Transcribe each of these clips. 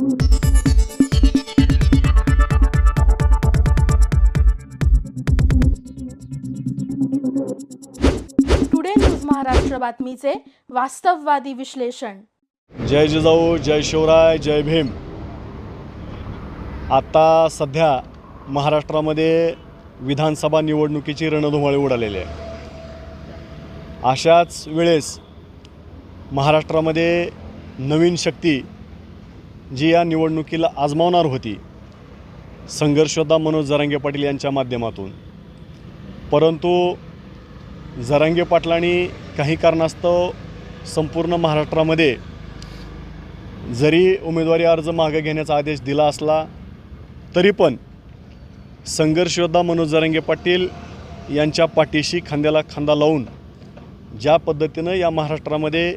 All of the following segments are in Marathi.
टुडे न्यूज महाराष्ट्र बातमीचे वास्तववादी विश्लेषण। जय जिजाऊ, जय शिवराय, जय भीम। आता सध्या महाराष्ट्रामध्ये विधानसभा निवडणुकीची रणधुमाळी उडालेली आहे। अशाच वेळेस महाराष्ट्रामध्ये नवीन शक्ती जी या निवडणुकीला आजमावणार होती, संघर्षयोद्धा मनोज जरांगे पाटील यांच्या माध्यमातून, परंतु जरांगे पाटलांनी काही कारणास्तव संपूर्ण महाराष्ट्रामध्ये जरी उमेदवारी अर्ज मागे घेण्याचा आदेश दिला असला तरी पण संघर्षयोद्धा मनोज जरांगे पाटील यांच्या पाठीशी खांद्याला खांदा लावून ज्या पद्धतीनं या महाराष्ट्रामध्ये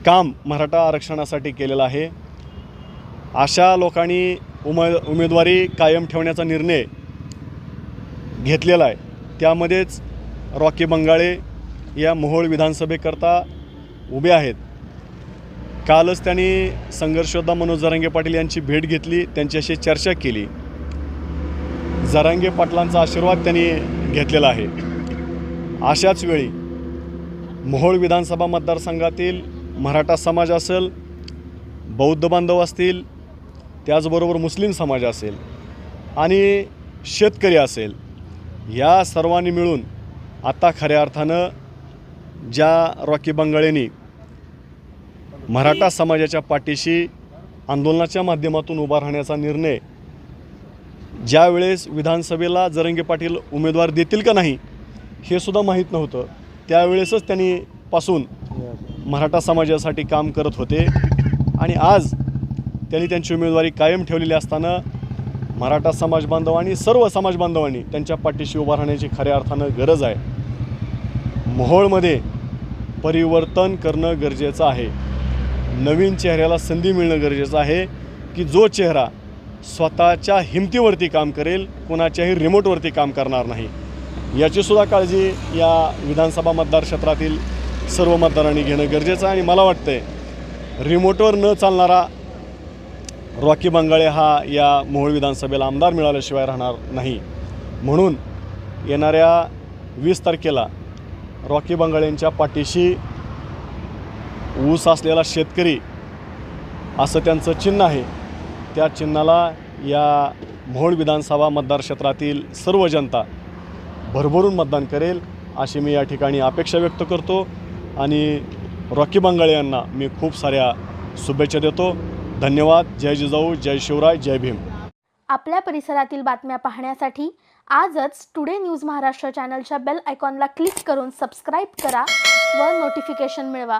काम मराठा आरक्षणासाठी केलेलं आहे, अशा लोकांनी उमेदवारी कायम ठेवण्याचा निर्णय घेतलेला आहे। त्यामध्येच रॉकी बंगाळे या मोहोळ विधानसभेकरता उभे आहेत। कालच त्यांनी संघर्षयोद्धा मनोज जरांगे पाटील यांची भेट घेतली, त्यांच्याशी चर्चा केली, जरांगे पाटलांचा आशीर्वाद त्यांनी घेतलेला आहे। अशाच वेळी मोहोळ विधानसभा मतदारसंघातील मराठा समाज असेल, बौद्ध बांधव असतील, त्याचबरोबर मुस्लिम समाज असेल आणि शेतकरी असेल, या सर्वांनी मिळून आता खऱ्या अर्थानं ज्या रॉकी बंगाळेंनी मराठा समाजाच्या पाठीशी आंदोलनाच्या माध्यमातून उभा राहण्याचा निर्णय, ज्या वेळेस विधानसभेला जरांगे पाटील उमेदवार देतील का नाही हे सुद्धा माहीत नव्हतं, त्यावेळेसच त्यांनी पासून मराठा समाजासाठी काम करत होते आणि आज त्यांनी त्यांची उमेदवारी कायम ठेवलेली असताना मराठा समाज बांधव आणि सर्व समाज बांधवांनी त्यांच्या पाठीशी उभा राहण्याची खऱ्या अर्थानं गरज आहे। मोहोळमध्ये परिवर्तन करणं गरजेचं आहे, नवीन चेहऱ्याला संधी मिळणं गरजेचं आहे की जो चेहरा स्वतःच्या हिमतीवरती काम करेल, कोणाच्याही रिमोटवरती काम करणार नाही, याचीसुद्धा काळजी या विधानसभा मतदार क्षेत्रातील सर्व मतदारांनी घेणं गरजेचं आहे। आणि मला वाटतंय रिमोटवर न चालणारा रॉकी बंगाळे हा या मोहोळ विधानसभेला आमदार मिळाल्याशिवाय राहणार नाही। म्हणून येणाऱ्या 20 तारखेला रॉकी बंगाळेंच्या पाठीशी ऊस असलेला शेतकरी असं त्यांचं चिन्ह आहे, त्या चिन्हाला या मोहोळ विधानसभा मतदार क्षेत्रातील सर्व जनता भरभरून मतदान करेल अशी मी या ठिकाणी अपेक्षा व्यक्त करतो आणि रॉकी बंगाळे यांना मी खूप साऱ्या शुभेच्छा देतो। धन्यवाद। जय जिजाऊ, जय शिवराय, जय भीम। आपल्या परिसरातील बातम्या पाहण्यासाठी आजच टुडे न्यूज महाराष्ट्र चॅनलच्या बेल आयकॉनला क्लिक करून सबस्क्राईब करा व नोटिफिकेशन मिळवा।